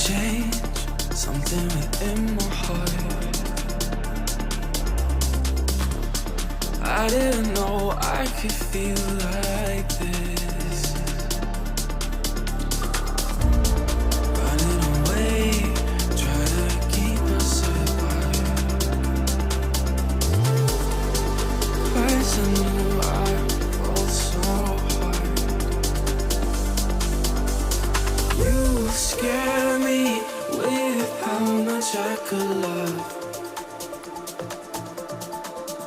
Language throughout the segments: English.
change, something within my heart. I didn't know I could feel like this. Running away, try to keep myself quiet. Twice I knew I fall so hard. You scare me with how much I could love.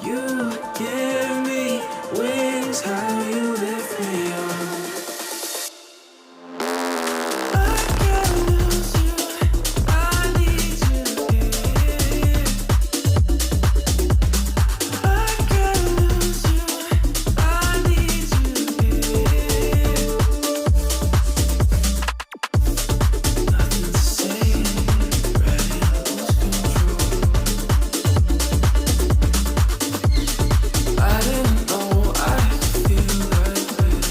You give me wings, how you lift me up. I can't lose you, I need you here. I can't lose you, I need you here. Nothing to say, ready to lose control. I didn't know I could feel like this.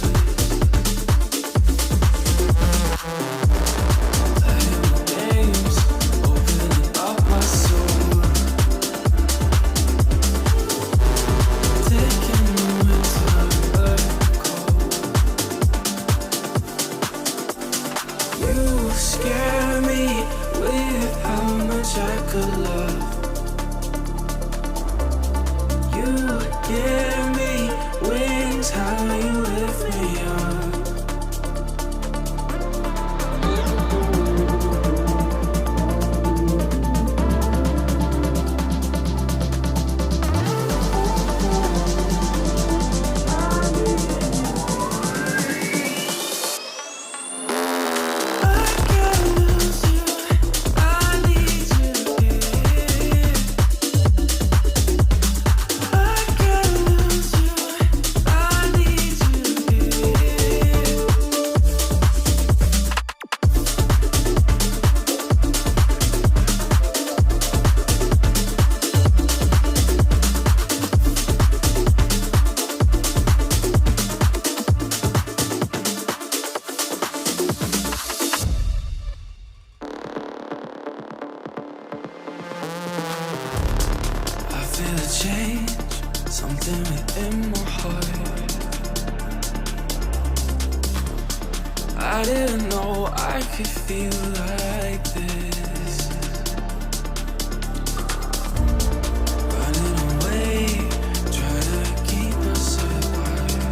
Playing the games, opening up my soul. Taking the winter cold. You scare me with how much I could love. You give me wings, how you lift me up. I can't lose you, I need you here. I can't lose you, I need you here. I feel a change, something within my heart. I didn't know I could feel like this. Running away, try to keep myself quiet.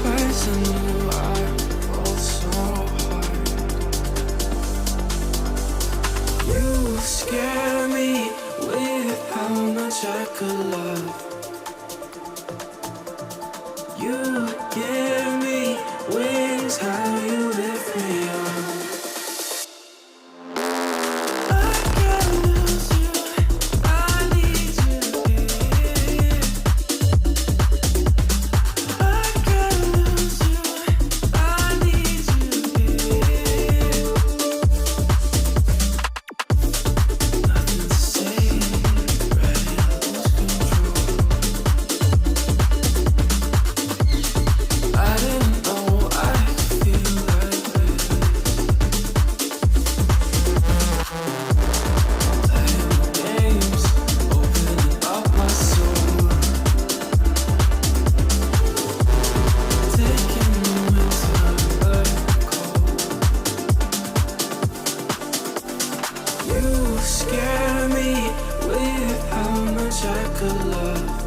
Twice I knew I fall so hard. You scare me with how much I could love. You give me wings, how you lift me up. I can't lose you, I need you here. I can't lose you, I need you here. Nothing to say, ready to lose control. I didn't know I could feel like this. Playing the games, opening up my soul. Taking the winter cold. You scare me with how much I could love.